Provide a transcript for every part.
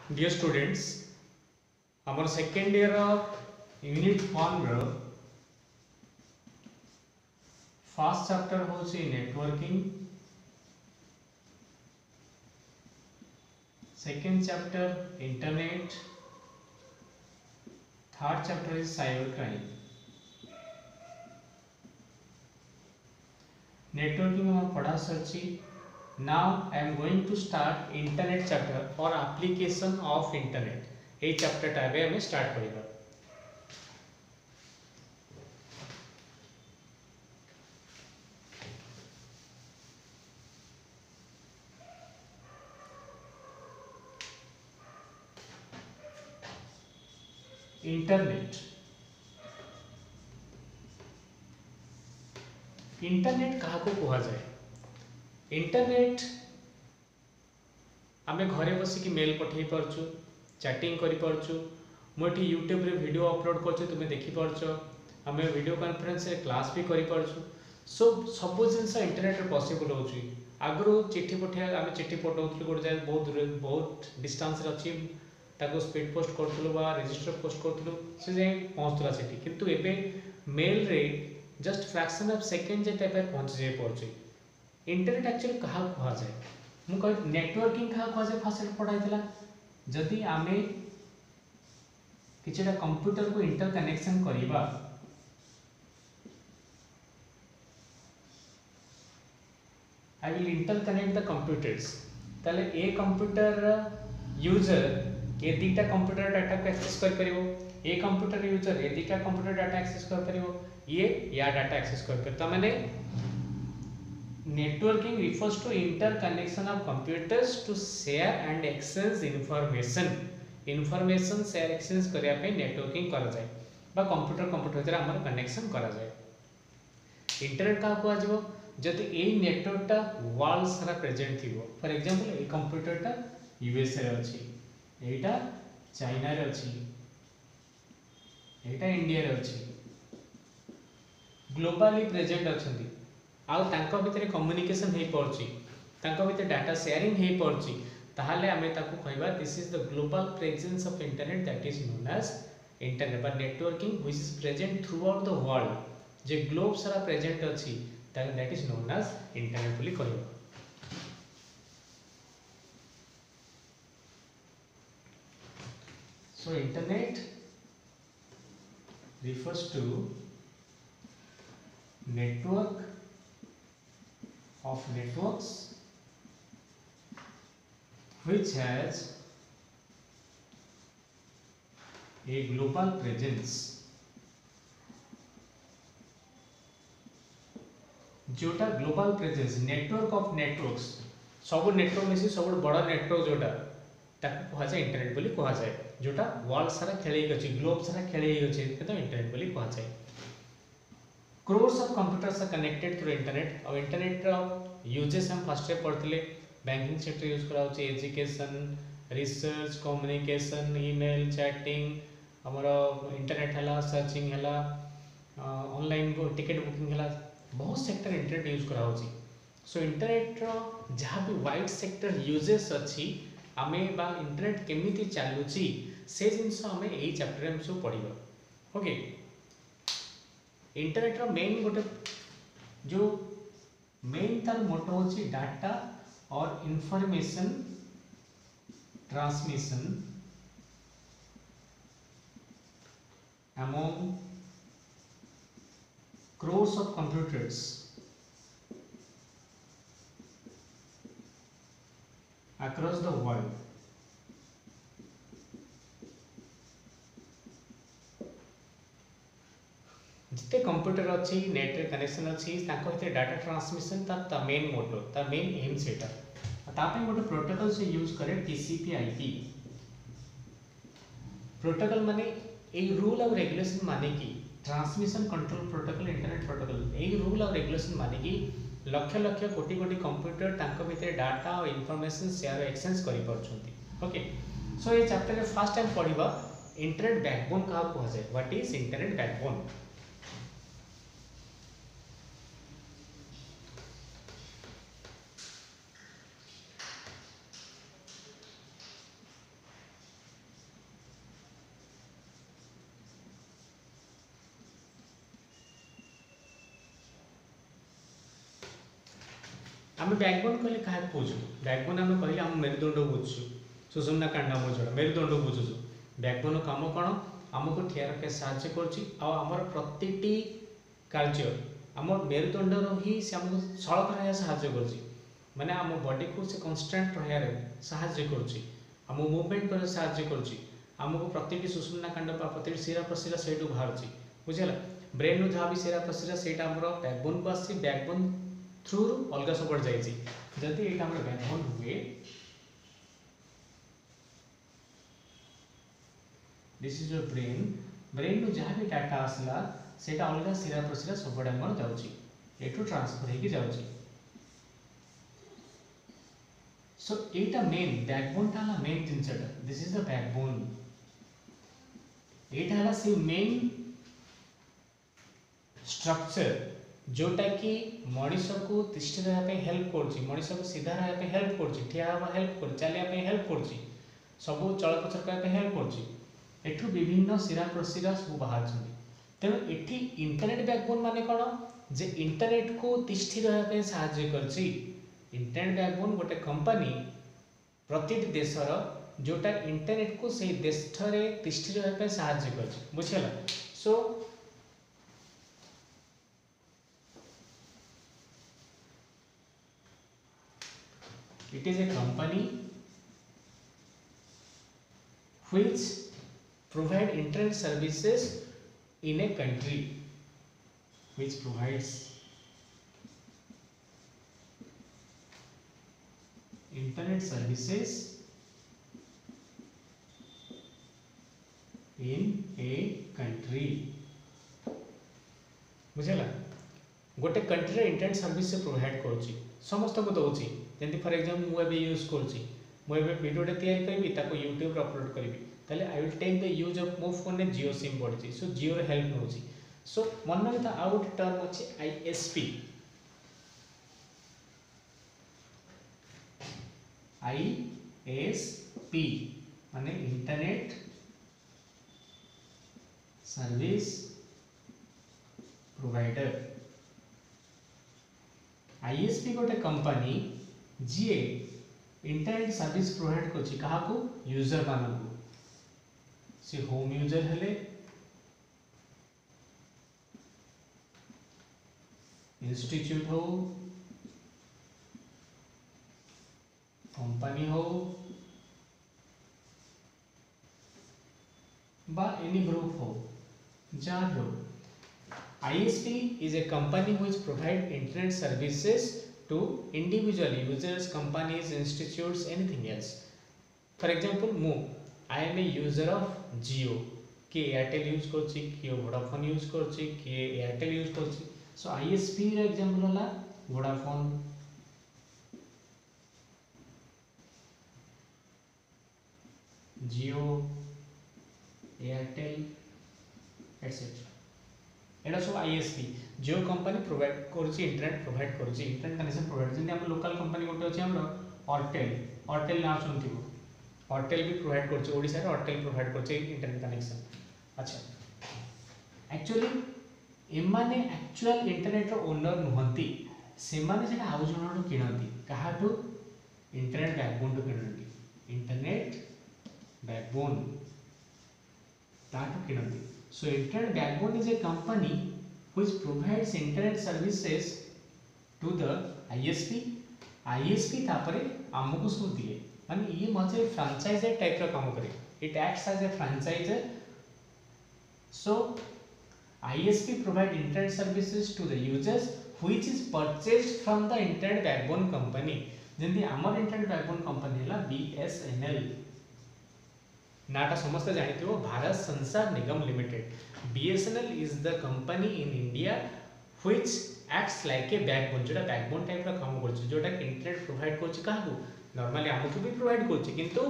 Dear students, our second year of Unit 1 row first chapter होची networking, second chapter internet, third chapter is cyber crime. Networking हम पढ़ा सरची. Now I am going to start internet chapter or application of internet. ये chapter type है हमें start करेगा. Internet internet क्या कह जाए. इंटरनेट आम घरे बसिक मेल पठे पार्छु, चैटिंग कर पार्छु, मुझे यूट्यूब रे वीडियो अपलोड कर तुम्हें देखिपार्छ, आम वीडियो कॉन्फ्रेंस रे क्लास भी कर पार्छु. सो सब जिन इंटरनेट रे पॉसिबल होची. आगु चिट्ठी पठे आम चिट्ठी पठाऊँ गोटे जगह बहुत डिस्टेंस अच्छी ताको स्पीड पोस्ट करूँ रजिस्टर पोस्ट करूँ से जाए पहुँचला से किंतु एबे मेल रे just fraction of second J type पहुँच जाए पड़े. इंटरनेट एक्चुअली क्या कह जाए मु कह नेटवर्किंग क्या कह जाए फास्ट पढ़ाई जदि आम किछटा कंप्यूटर को इंटर कनेक्शन करवा I will inter connect the computers ताले ए कंप्यूटर यूजर ये दीटा कंप्यूटर डाटा को एक्सेस कर परिवो, ए कंप्यूटर यूजर ये दीटा कंप्यूटर डाटा एक्सेस कर परिवो, ये या डाटा एक्सेस कर पर. त माने networking refers to interconnection of computers to share and exchange information share exchange करिया पे नेटवर्किंग करा जाय बा कंप्यूटर भीतर हमर कनेक्शन करा जाय. इंटरनेट का को आजो जति ए नेटवर्कटा वर्ल्ड सारा प्रेजेंट थिबो. फॉर एग्जांपल ए कंप्यूटरटा यूएसए रे अछि, एटा चाइना रे अछि, एटा इंडिया रे अछि, ग्लोबली प्रेजेंट अछंती आउ तांको भितर कम्युनिकेशन हे पड़छि, तांको भितर डाटा शेयरिंग हे पड़छि. ताहाले आमे ताको कहबा this is the global presence of internet that is known as internet बा networking which is present throughout the world जे ग्लोब सारा प्रेजेंट अछि that is known as internet बोली कहबा. So internet refers to network of networks which has a global presence. जोटा global presence network of networks सब network में सब बड़ा नेटवर्क जोटा ताको कह जाए इंटरनेट बोली कह जाए. जोटा वर्ल्ड सारा खेले अछि, ग्लोब सारा खेले अछि तो इंटरनेट बोली कह जाए. Crores of computers are connected through internet. और इंटरनेट रो यूजेस हम फर्स्ट रे पढ़थिले बैंकिंग सेक्टर यूज करा होछि, education, research, communication, email, chatting, हमर इंटरनेट हला, सर्चिंग हला, ऑनलाइन टिकट बुकिंग हला, बहुत सेक्टर इंटरनेट यूज करा होछि. सो इंटरनेट रो जहाँ भी वाइड सेक्टर यूजेस अछि आमे बा इंटरनेट केमिति चालुची से जिनस आमे एही चैप्टर में सब पढ़िबा. ओके इंटरनेट रो मेन गोटे जो मेन तार मोटो होची डाटा और information transmission among crores of computers across the world. जिते कंप्यूटर अच्छी नेट रे कनेक्शन अच्छी ताको भीतर डाटा ट्रांसमिशन ता मेन मोटो ता मेन एम सेटा तापे गोटे प्रोटोकॉल से यूज करे टीसीपी आईपी. प्रोटोकॉल माने ए रूल और रेगुलेशन माने की transmission control protocol internet protocol ए रूल और रेगुलेशन माने की लक्ष लक्ष कोटी कोटी कंप्यूटर तांको भीतर डाटा और इंफॉर्मेशन शेयर एक्सचेंज करि परछंती. ओके सो ये चैप्टर रे फर्स्ट टाइम पढ़िबा इंटरनेट बैकबोन का कह जाय. What is internet backbone. आम बैकबोन कहले क्या बुझु बैकबोन आम कहले आम मेरुदंड बुझु सुषुम्ना कांड आम जोड़ा मेरुदंड बुझुचु बैकबोन काम कौन आमको ठिया रखे साहाଯ୍य करमर प्रति कार्य आम मेरुदंड ही से आमको सड़क रहा साहाଯ୍य कर माने आम बॉडी को से कन्स्टांट रहा साहाଯ୍य कर आम मुवमेंट कर साहाଯ୍य कर आमको प्रति सुषुम्ना कांड प्रति शिरा प्रशिरा से बाहर बुझेगा ब्रेन रू जहाँ भी शिरा प्रशिरा से बैकबोन को आसी बैकबोन थ्रू अलग सब जाइए जदि यहाँ बैकबोन हुए this is your brain brain रू जहाँ भी डाटा आसला से अलग शिरा प्रशिरा सब जाऊँगी ट्रांसफर होगी जाऊँगी सो एटा मेन बैकबोन टा मेन जिनसटा दिस इज द बैकबोन एटा से मेन स्ट्रक्चर जोटा कि मनीष को तिष्ठि रहा हेल्प कर मनीष को सीधा रहा हेल्प कर ठिया हेल्प कर चलिया हेल्प कर सब चलप्रचल करने हेल्प कर एठू विभिन्न शिरा प्रशिरा सब बाहर तेणु एठी इंटरनेट बैकबोन माने कौन जे इंटरनेट को तिष्ठि रहा साहाଯ୍य कर इंटरनेट बैकबोन गोटे कंपनी प्रति देशर जोटा इंटरनेट को से देश तिष्ठि रहा साहाଯ୍य कर बुझेगा सो it is a company which provide internet services in a country which provides internet services in a country बुझेगा गोटे कंट्री इंटरनेट सर्विस से प्रोवाइड करुच्ची समस्त को दौची जमी फॉर एग्जांपल मुझे यूज कर वीडियोटे तैयारी करी यूट्यूब अपलोड करी ताले I will take the use of मो फोन में जियो सिम पड़ी सो जियो हेल्प नौ सो मन रखता आउ गोटे टर्म अच्छे आईएसपी माने इंटरनेट सर्विस प्रोवाइडर आईएसपी गोटे कंपनी जी इंटरनेट सर्विस प्रोवाइड करछि कहा को यूजर मानकु से होम यूजर हेले इंस्टीट्यूट हो कंपनी हो बा एनी ग्रुप हो जहाँ हो ISP is a company which provide internet services to individual users, companies, institutes, anything else. For example, I am a user of Jio. के Airtel यूज करछि के Vodafone यूज करछि के Airtel यूज करछि सो ISP रे एग्जांपल होला Vodafone Jio Airtel etc. एटा सब ISP जो कंपनी प्रोवाइड करछि इंटरनेट प्रोवाइड करछि इंटरनेट कनेक्शन प्रोवाइड जंती हम लोकल कंपनी गोटे अछि हमरो ऑरटेल ना सुनथिबो ऑरटेल भी प्रोवाइड करछि ओडिसा रे ऑरटेल प्रोवाइड करछि इंटरनेट कनेक्शन अच्छा एक्चुअली एमाने एक्चुअल इंटरनेट रो ओनर नुहंती से माने सेटा आउ जणो किनंती काहाटू इंटरनेट बैकबोन टू किनंती इंटरनेट बैकबोन ताटू किनंती. So internet backbone is a company which provides internet services to the ISP. ISP तापरे आमको सो दिए माने ये मजे फ्रैंचाइजर टाइप रा काम करे. It acts as a franchisor. So ISP provide internet services to the users which is purchased from the internet backbone company. जेंति हमर इंटरनेट बैकबोन कंपनी हला BSNL नाटा समस्त जानिथिबो Bharat Sanchar Nigam limited. BSNL is the company in India which acts like a backbone जोटा backbone type रा काम करछ जोटा इंटरनेट प्रोवाइड करछ काहू नॉर्मली हमकु भी प्रोवाइड करछ किंतु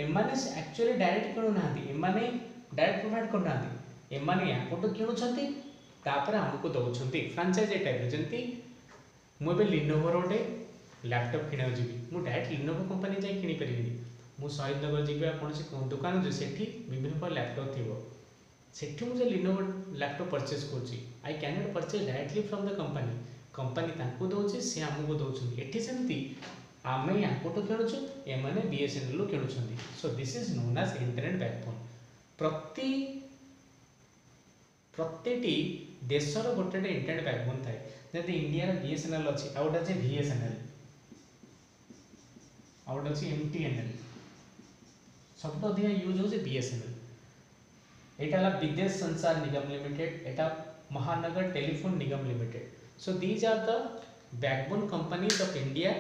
एमाने एक्चुअली डायरेक्ट किनु नाहंती एमाने डायरेक्ट प्रोवाइड कर नाहंती एमाने याकोटो किनु छथि तापर हमकु दउछंती फ्रैंचाइजी टाइप जेंति मोबे लिनोवो रोटे लैपटॉप किना जिबी मु डायरेक्ट लिनोवो कंपनी जाय किनी परिबिनी मु शहीद नगर जी कौन दुकान जो सेठी विभिन्न प्रकार लैपटॉप थी सेठी मुझे लिनोवो लैपटॉप परचेज कर I can not purchase directly from the company company तांको दउछि से हमको दउछन्ती एठी सेमती आमे याकोटो किणुछु एमाने बीएसएनएल लो किणुछन्ती so this is known as internet backbone प्रत्येकटी देशर गोटे इंटरनेट बैकबोन थाए जदि इंडिया रे बीएसएनएल अछि आउट अछि वीएसएनएल आउट अछि एमटीएनएल सबसे अधिक यूज होছে बीएसएनएल एटा ला विदेश संचार निगम लिमिटेड एटा Mahanagar Telephone Nigam Limited so these are the backbone companies of India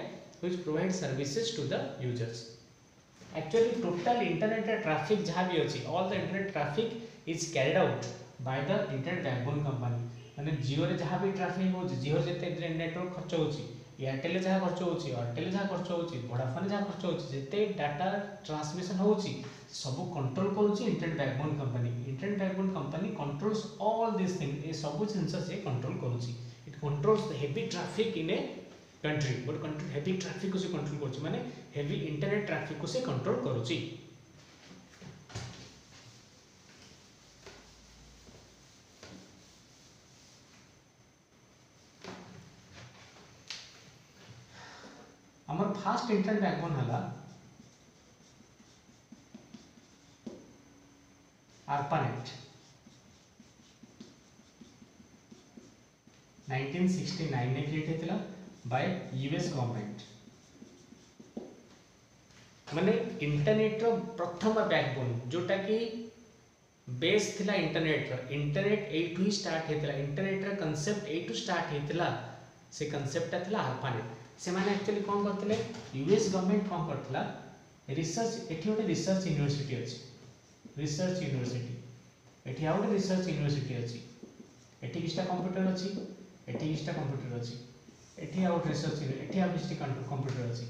which provide services to the users actually total internet traffic जहाँ भी अच्छी all the internet traffic is carried out by the internet backbone company माने जियो रे जहाँ भी traffic हो जियो जते network खर्च होची एयरटेल जहाँ खर्च होची एयरटेल जहाँ खर्च होची वोडाफोन जहाँ खर्च होची जते डाटा ट्रांसमिशन होची सब कंट्रोल करूची internet backbone company controls all this thing ए सब जिंस से कंट्रोल करूची it controls the heavy traffic in a country but country heavy traffic को से कंट्रोल करूची माने हेवी इंटरनेट ट्रैफिक को से कंट्रोल करूची हमर फास्ट इंटरनेट बैकबोन हला ARPANET 1969 ने क्रिएट हेतिला बाय यूएस गवर्नमेंट माने इंटरनेट रो प्रथम बैकबोन जोटा कि बेस थिला इंटरनेट एटू ही स्टार्ट हेतिला इंटरनेट रो कांसेप्ट एटू स्टार्ट हेतिला से कांसेप्ट थिला ARPANET से माने एक्चुअली कोन करथिले यूएस गवर्नमेंट कोन करथिला रिसर्च एठी ओटे रिसर्च यूनिवर्सिटी अछि रिसर्च यूनिवर्सिटी एठी आउट रिसर्च यूनिवर्सिटी अछि एठी किछटा कंप्यूटर अछि एठी किछटा कंप्यूटर अछि एठी आउट रिसर्च एठी आउट किछटा कंप्यूटर अछि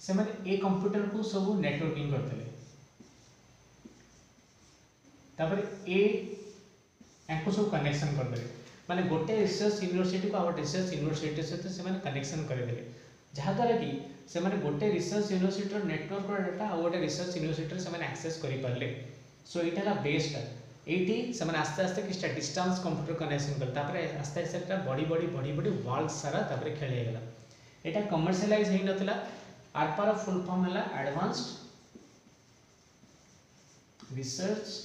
से माने ए कंप्यूटर को सब नेटवर्किंग करथिले तापर ए एको सब कनेक्शन कर देले माने गोटे रिसर्च यूनिवर्सिटी को आउट रिसर्च यूनिवर्सिटी से से माने कनेक्शन कर देले जहा द्वारा कि से माने गोटे रिसर्च यूनिवर्सिटी रो नेटवर्क रो डाटा आ गोटे रिसर्च यूनिवर्सिटी से माने एक्सेस करि परले सो इटा ला बेस्ट एटी से माने आस्ते आस्ते कि डिस्टेंस कंप्यूटर कनेक्शन कर तापर आस्ते आस्ते एटा बड़ी वर्ल्ड सारा तापर खेले गेला एटा कमर्शियलाइज हेइ नथिला आरपा रो फुल फॉर्म हला advanced research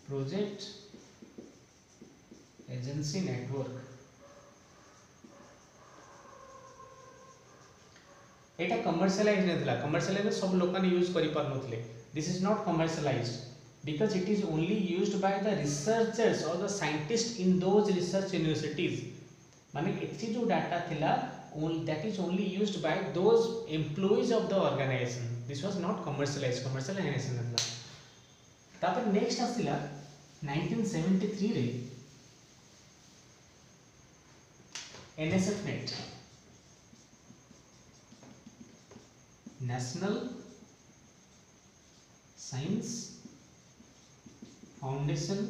project agency network एटा कमर्शियलाइज नथिला कमर्शियलाइज सब लोक ने यूज करि पार नथिले this is not commercialised because it is only used by the researchers और the scientist in those research universities माने एथि जो डाटा थिला that is only used by those employees of the organization this was not commercialization नथिला तापर next आसिला 1973 रे NSF net national science foundation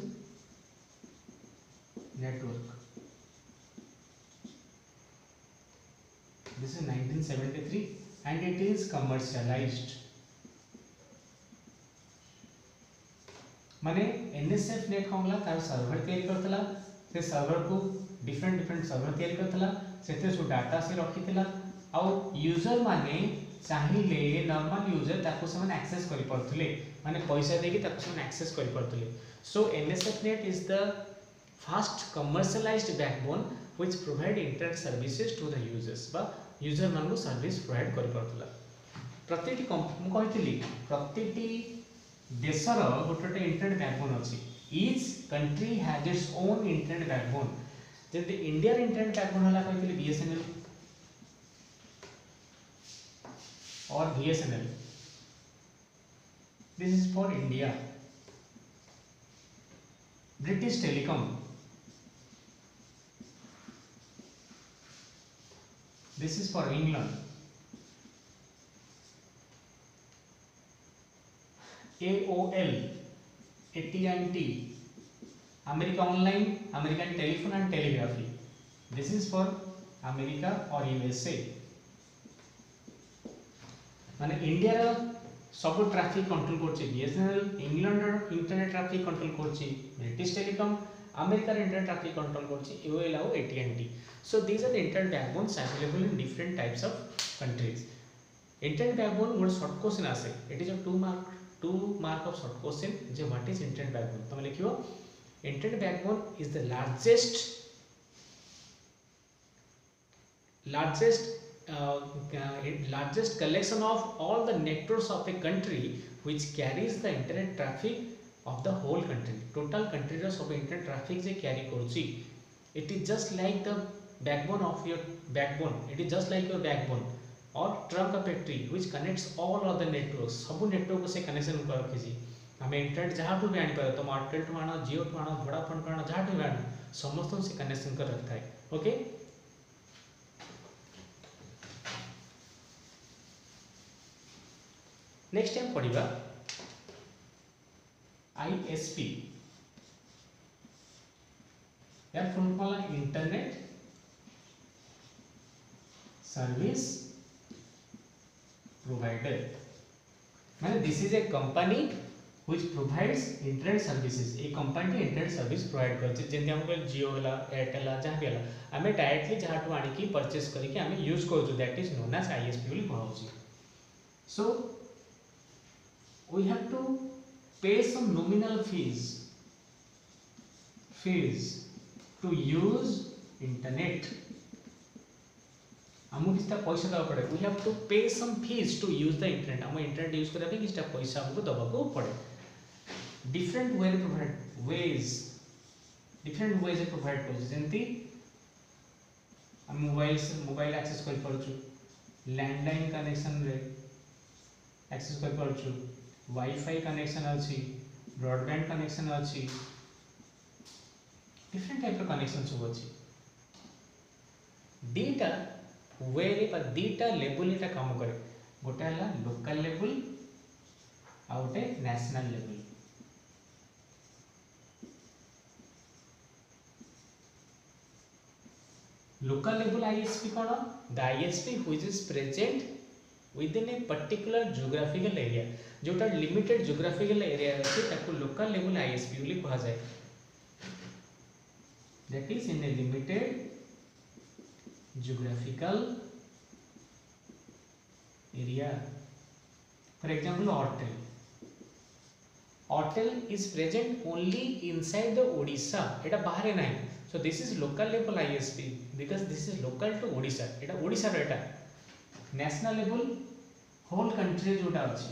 network this is 1973 and it is commercialized माने NSF net कोनला तार server तैयार करथला से server को different server तैयार करथला सेते सु डाटा से रखितला और यूजर माने चाहिए नॉर्मल यूजर ताको समान एक्सेस करि परथले माने पैसा देके ताको समान एक्सेस करि परथले सो NSF net is the first commercialized backbone which provide internet services to the users बा यूजर मान को सर्विस प्रोवाइड करि परथला प्रत्येकटी मु कहितली प्रत्येकटी देशर गोटे इंटरनेट बैकबोन अछि each country has its own internet backbone जदि इंडिया रे इंटरनेट बैकबोन हला कहितली BSNL or BSNL this is for India British Telecom this is for England AOL AT&T America Online American Telephone and Telegraphy this is for America or USA माने India रो सब traffic control करछि BSNL England रो internet traffic control करछि British telecom America internet traffic control करछि AOL ଆଉ AT&T. So these are the internet backbones available in different types of countries. Internet backbone one short question आसे. It is a two mark of short question. J what is internet backbone? तमे लिखियो internet backbone is the largest collection of all the networks of a country which carries the internet traffic of the whole country. Total country ର सब internet traffic जे carry କରୁଛି. It is just like the backbone of your backbone. It is just like your backbone or trunk of a tree which connects all other networks. सब network को से connection कर रखिछि. हमें internet जहाँ भी आनी पारे तुम एयरटेल टू आना जियो टू आना वोडाफोन टू आना जहाँ भी आना समस्त से कनेक्शन कर रखता है. ओके नेक्स्ट टाइम पढ़िबा आईएसपी यार full form internet service provider माने this is a company which provides internet services. ए कंपनी इंटरनेट सर्विस प्रोवाइड करछि जेंति हमको जियो होला एयरटेल ला जहाँ भी होला हमें डायरेक्टली जहाँ टू आनी की परचेस करके हमें यूज करछु that is known as ISP बोली कहउछि. सो we have to pay some nominal fees to use internet. हमको कितना पैसा दवा पड़े. we have to pay some fees to use the internet. हम इंटरनेट यूज करबे कितना पैसा हमको दवा को पड़े. different ways provide कर जेंति हम मोबाइल एक्सेस कर परछु लैंडलाइन कनेक्शन रे एक्सेस कर परछु वाईफाई कनेक्शन अछि ब्रॉडबैंड कनेक्शन अछि डिफरेंट टाइप ऑफ कनेक्शन सब अछि. दीटा वे रे दीटा लेवल एटा काम करे. गोटे हला लोकल लेवल आ गोटे national level. Local level ISP cone the ISP which is present within a particular geographical area. जोटा लिमिटेड geographical area अछि ताको लोकल लेवल आईएसपी बोली कहा जाय. that is in a limited geographical area. For example Airtel is present only inside the Odisha. एटा बाहर नाही. So this is local level ISP because this is local to Odisha. Etah Odisha row Etah. National level whole country जोटा अछि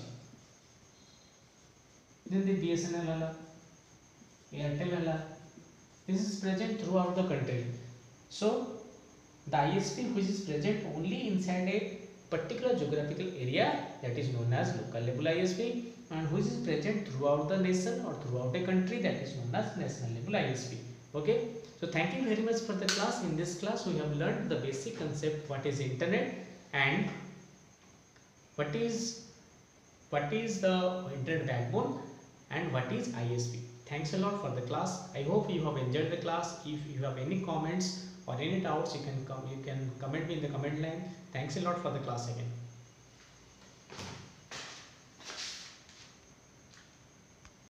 जल्दी BSNL हला एयरटेल हला this is present throughout the country. So the ISP which is present only inside a particular geographical area that is known as local level ISP and which is present throughout the nation or throughout a country that is known as national level ISP. Okay, so thank you very much for the class. In this class we have learned the basic concept what is internet and what is the internet backbone and what is ISP. Thanks a lot for the class. I hope you have enjoyed the class. If you have any comments or any doubts, you can comment me in the comment line. Thanks a lot for the class again.